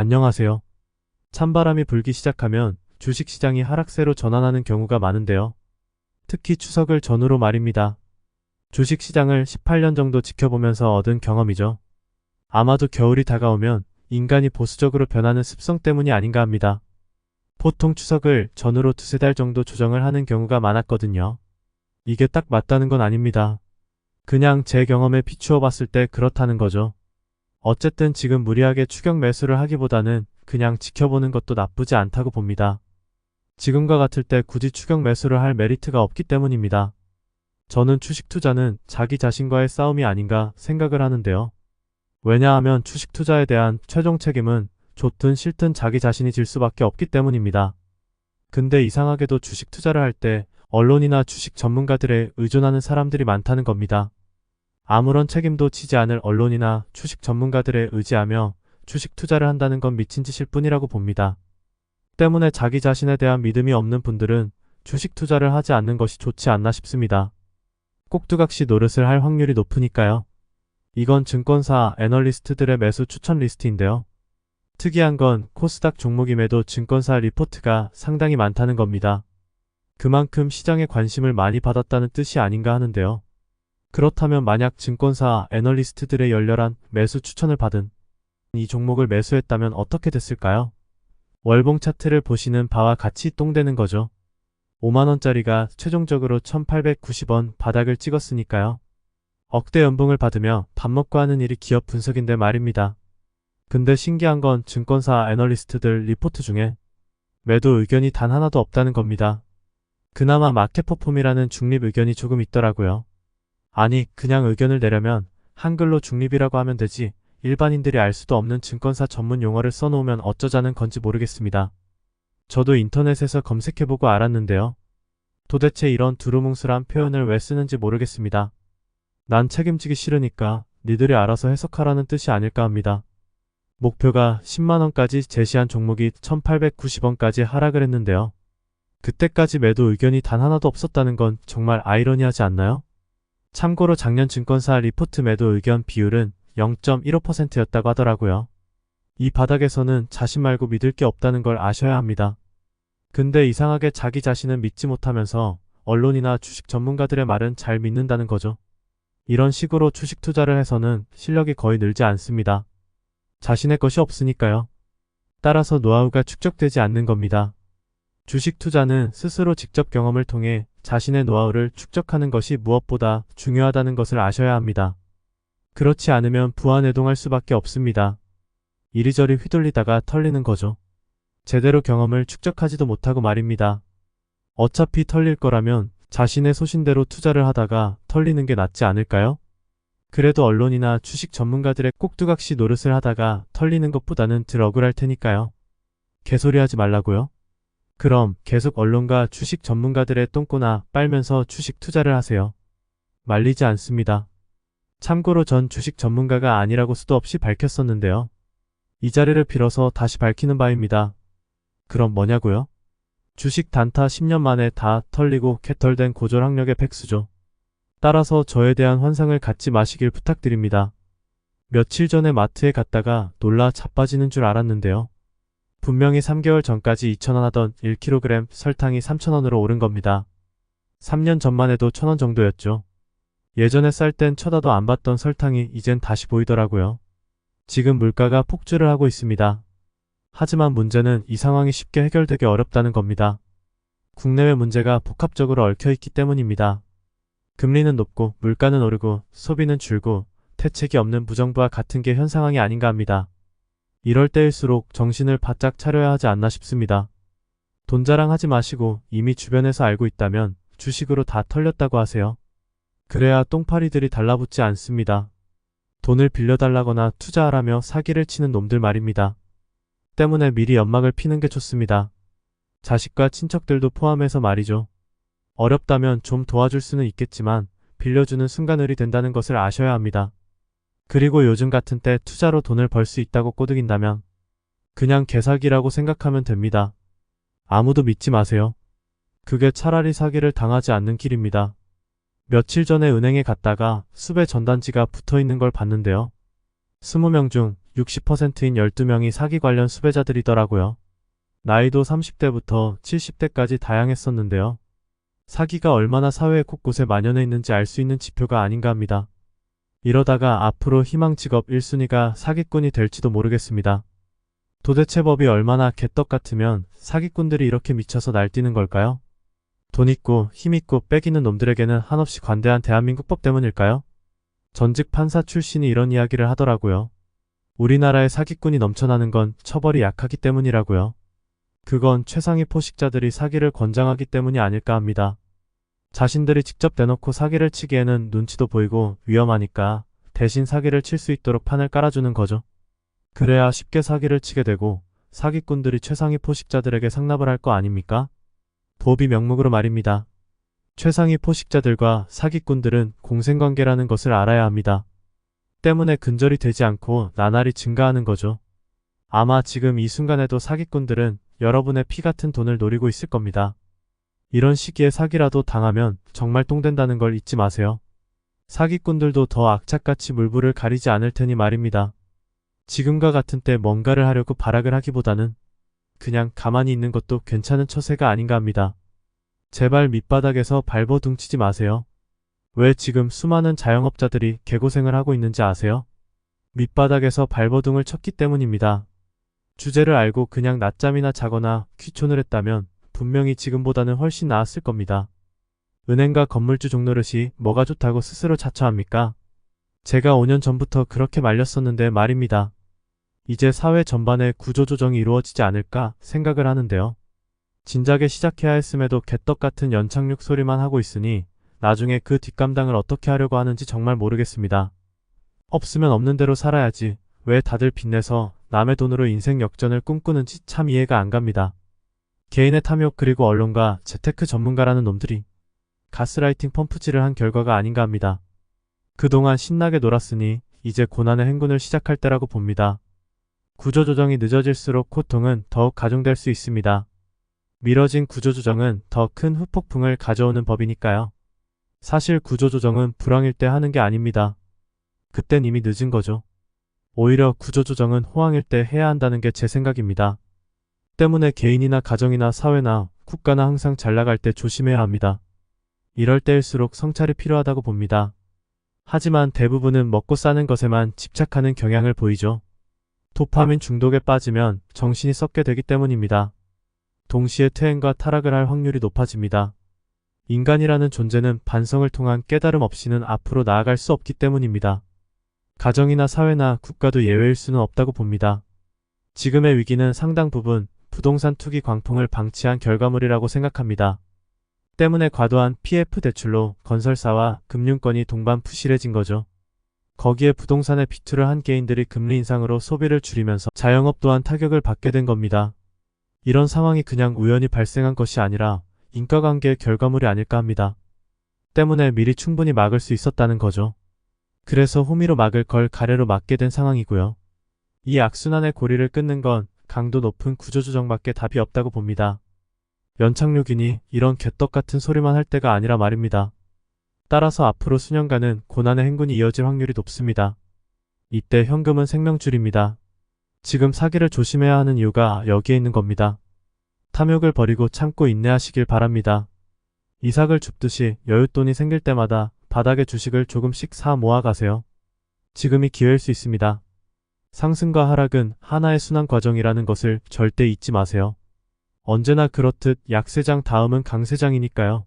안녕하세요. 찬바람이 불기 시작하면 주식시장이 하락세로 전환하는 경우가 많은데요. 특히 추석을 전후로 말입니다. 주식시장을 18년 정도 지켜보면서 얻은 경험이죠. 아마도 겨울이 다가오면 인간이 보수적으로 변하는 습성 때문이 아닌가 합니다. 보통 추석을 전후로 두세 달 정도 조정을 하는 경우가 많았거든요. 이게 딱 맞다는 건 아닙니다. 그냥 제 경험에 비추어 봤을 때 그렇다는 거죠. 어쨌든 지금 무리하게 추격 매수를 하기보다는 그냥 지켜보는 것도 나쁘지 않다고 봅니다. 지금과 같을 때 굳이 추격 매수를 할 메리트가 없기 때문입니다. 저는 주식 투자는 자기 자신과의 싸움이 아닌가 생각을 하는데요. 왜냐하면 주식 투자에 대한 최종 책임은 좋든 싫든 자기 자신이 질 수밖에 없기 때문입니다. 근데 이상하게도 주식 투자를 할 때 언론이나 주식 전문가들에 의존하는 사람들이 많다는 겁니다. 아무런 책임도 지지 않을 언론이나 주식 전문가들에 의지하며 주식 투자를 한다는 건 미친 짓일 뿐이라고 봅니다. 때문에 자기 자신에 대한 믿음이 없는 분들은 주식 투자를 하지 않는 것이 좋지 않나 싶습니다. 꼭두각시 노릇을 할 확률이 높으니까요. 이건 증권사 애널리스트들의 매수 추천 리스트인데요. 특이한 건 코스닥 종목임에도 증권사 리포트가 상당히 많다는 겁니다. 그만큼 시장에 관심을 많이 받았다는 뜻이 아닌가 하는데요. 그렇다면 만약 증권사 애널리스트들의 열렬한 매수 추천을 받은 이 종목을 매수했다면 어떻게 됐을까요? 월봉 차트를 보시는 바와 같이 똥되는 거죠. 5만원짜리가 최종적으로 1890원 바닥을 찍었으니까요. 억대 연봉을 받으며 밥 먹고 하는 일이 기업 분석인데 말입니다. 근데 신기한 건 증권사 애널리스트들 리포트 중에 매도 의견이 단 하나도 없다는 겁니다. 그나마 마켓퍼폼이라는 중립 의견이 조금 있더라고요. 아니, 그냥 의견을 내려면 한글로 중립이라고 하면 되지 일반인들이 알 수도 없는 증권사 전문 용어를 써놓으면 어쩌자는 건지 모르겠습니다. 저도 인터넷에서 검색해보고 알았는데요. 도대체 이런 두루뭉술한 표현을 왜 쓰는지 모르겠습니다. 난 책임지기 싫으니까 니들이 알아서 해석하라는 뜻이 아닐까 합니다. 목표가 10만원까지 제시한 종목이 1890원까지 하락을 했는데요. 그때까지 매도 의견이 단 하나도 없었다는 건 정말 아이러니하지 않나요? 참고로 작년 증권사 리포트 매도 의견 비율은 0.15%였다고 하더라고요. 이 바닥에서는 자신 말고 믿을 게 없다는 걸 아셔야 합니다. 근데 이상하게 자기 자신은 믿지 못하면서 언론이나 주식 전문가들의 말은 잘 믿는다는 거죠. 이런 식으로 주식 투자를 해서는 실력이 거의 늘지 않습니다. 자신의 것이 없으니까요. 따라서 노하우가 축적되지 않는 겁니다. 주식 투자는 스스로 직접 경험을 통해 자신의 노하우를 축적하는 것이 무엇보다 중요하다는 것을 아셔야 합니다. 그렇지 않으면 부안해동할 수밖에 없습니다. 이리저리 휘둘리다가 털리는 거죠. 제대로 경험을 축적하지도 못하고 말입니다. 어차피 털릴 거라면 자신의 소신대로 투자를 하다가 털리는 게 낫지 않을까요? 그래도 언론이나 주식 전문가들의 꼭두각시 노릇을 하다가 털리는 것보다는 덜 억울할 테니까요. 개소리하지 말라고요? 그럼 계속 언론과 주식 전문가들의 똥꼬나 빨면서 주식 투자를 하세요. 말리지 않습니다. 참고로 전 주식 전문가가 아니라고 수도 없이 밝혔었는데요. 이 자리를 빌어서 다시 밝히는 바입니다. 그럼 뭐냐고요? 주식 단타 10년 만에 다 털리고 개털된 고졸학력의 백수죠. 따라서 저에 대한 환상을 갖지 마시길 부탁드립니다. 며칠 전에 마트에 갔다가 놀라 자빠지는 줄 알았는데요. 분명히 3개월 전까지 2,000원 하던 1kg 설탕이 3,000원으로 오른 겁니다. 3년 전만 해도 1,000원 정도였죠. 예전에 쌀 땐 쳐다도 안 봤던 설탕이 이젠 다시 보이더라고요. 지금 물가가 폭주를 하고 있습니다. 하지만 문제는 이 상황이 쉽게 해결되기 어렵다는 겁니다. 국내외 문제가 복합적으로 얽혀있기 때문입니다. 금리는 높고 물가는 오르고 소비는 줄고 대책이 없는 무정부와 같은 게 현 상황이 아닌가 합니다. 이럴 때일수록 정신을 바짝 차려야 하지 않나 싶습니다. 돈 자랑하지 마시고 이미 주변에서 알고 있다면 주식으로 다 털렸다고 하세요. 그래야 똥파리들이 달라붙지 않습니다. 돈을 빌려달라거나 투자하라며 사기를 치는 놈들 말입니다. 때문에 미리 연막을 피는 게 좋습니다. 자식과 친척들도 포함해서 말이죠. 어렵다면 좀 도와줄 수는 있겠지만 빌려주는 순간을이 된다는 것을 아셔야 합니다. 그리고 요즘 같은 때 투자로 돈을 벌 수 있다고 꼬드긴다면 그냥 개사기라고 생각하면 됩니다. 아무도 믿지 마세요. 그게 차라리 사기를 당하지 않는 길입니다. 며칠 전에 은행에 갔다가 수배 전단지가 붙어있는 걸 봤는데요. 20명 중 60%인 12명이 사기 관련 수배자들이더라고요. 나이도 30대부터 70대까지 다양했었는데요. 사기가 얼마나 사회 곳곳에 만연해 있는지 알 수 있는 지표가 아닌가 합니다. 이러다가 앞으로 희망 직업 1순위가 사기꾼이 될지도 모르겠습니다. 도대체 법이 얼마나 개떡 같으면 사기꾼들이 이렇게 미쳐서 날뛰는 걸까요? 돈 있고 힘 있고 빼기는 놈들에게는 한없이 관대한 대한민국 법 때문일까요? 전직 판사 출신이 이런 이야기를 하더라고요. 우리나라에 사기꾼이 넘쳐나는 건 처벌이 약하기 때문이라고요. 그건 최상위 포식자들이 사기를 권장하기 때문이 아닐까 합니다. 자신들이 직접 대놓고 사기를 치기에는 눈치도 보이고 위험하니까 대신 사기를 칠 수 있도록 판을 깔아주는 거죠. 그래야 쉽게 사기를 치게 되고 사기꾼들이 최상위 포식자들에게 상납을 할 거 아닙니까? 도비 명목으로 말입니다. 최상위 포식자들과 사기꾼들은 공생관계라는 것을 알아야 합니다. 때문에 근절이 되지 않고 나날이 증가하는 거죠. 아마 지금 이 순간에도 사기꾼들은 여러분의 피 같은 돈을 노리고 있을 겁니다. 이런 시기에 사기라도 당하면 정말 똥된다는 걸 잊지 마세요. 사기꾼들도 더 악착같이 물불을 가리지 않을 테니 말입니다. 지금과 같은 때 뭔가를 하려고 발악을 하기보다는 그냥 가만히 있는 것도 괜찮은 처세가 아닌가 합니다. 제발 밑바닥에서 발버둥치지 마세요. 왜 지금 수많은 자영업자들이 개고생을 하고 있는지 아세요? 밑바닥에서 발버둥을 쳤기 때문입니다. 주제를 알고 그냥 낮잠이나 자거나 귀촌을 했다면 분명히 지금보다는 훨씬 나았을 겁니다. 은행가 건물주 종노릇이 뭐가 좋다고 스스로 자처합니까? 제가 5년 전부터 그렇게 말렸었는데 말입니다. 이제 사회 전반에 구조조정이 이루어지지 않을까 생각을 하는데요. 진작에 시작해야 했음에도 개떡같은 연착륙 소리만 하고 있으니 나중에 그 뒷감당을 어떻게 하려고 하는지 정말 모르겠습니다. 없으면 없는 대로 살아야지 왜 다들 빚내서 남의 돈으로 인생 역전을 꿈꾸는지 참 이해가 안 갑니다. 개인의 탐욕 그리고 언론과 재테크 전문가라는 놈들이 가스라이팅 펌프질을 한 결과가 아닌가 합니다. 그동안 신나게 놀았으니 이제 고난의 행군을 시작할 때라고 봅니다. 구조조정이 늦어질수록 고통은 더욱 가중될 수 있습니다. 미뤄진 구조조정은 더 큰 후폭풍을 가져오는 법이니까요. 사실 구조조정은 불황일 때 하는 게 아닙니다. 그땐 이미 늦은 거죠. 오히려 구조조정은 호황일 때 해야 한다는 게 제 생각입니다. 때문에 개인이나 가정이나 사회나 국가나 항상 잘 나갈 때 조심해야 합니다. 이럴 때일수록 성찰이 필요하다고 봅니다. 하지만 대부분은 먹고 사는 것에만 집착하는 경향을 보이죠. 도파민 중독에 빠지면 정신이 썩게 되기 때문입니다. 동시에 퇴행과 타락을 할 확률이 높아집니다. 인간이라는 존재는 반성을 통한 깨달음 없이는 앞으로 나아갈 수 없기 때문입니다. 가정이나 사회나 국가도 예외일 수는 없다고 봅니다. 지금의 위기는 상당 부분 부동산 투기 광풍을 방치한 결과물이라고 생각합니다. 때문에 과도한 PF 대출로 건설사와 금융권이 동반 푸실해진 거죠. 거기에 부동산에 비투를 한 개인들이 금리 인상으로 소비를 줄이면서 자영업 또한 타격을 받게 된 겁니다. 이런 상황이 그냥 우연히 발생한 것이 아니라 인과관계의 결과물이 아닐까 합니다. 때문에 미리 충분히 막을 수 있었다는 거죠. 그래서 호미로 막을 걸 가래로 막게 된 상황이고요. 이 악순환의 고리를 끊는 건 강도 높은 구조조정밖에 답이 없다고 봅니다. 연착륙이니 이런 개떡같은 소리만 할 때가 아니라 말입니다. 따라서 앞으로 수년간은 고난의 행군이 이어질 확률이 높습니다. 이때 현금은 생명줄입니다. 지금 사기를 조심해야 하는 이유가 여기에 있는 겁니다. 탐욕을 버리고 참고 인내하시길 바랍니다. 이삭을 줍듯이 여윳돈이 생길 때마다 바닥에 주식을 조금씩 사 모아가세요. 지금이 기회일 수 있습니다. 상승과 하락은 하나의 순환 과정이라는 것을 절대 잊지 마세요. 언제나 그렇듯 약세장 다음은 강세장이니까요.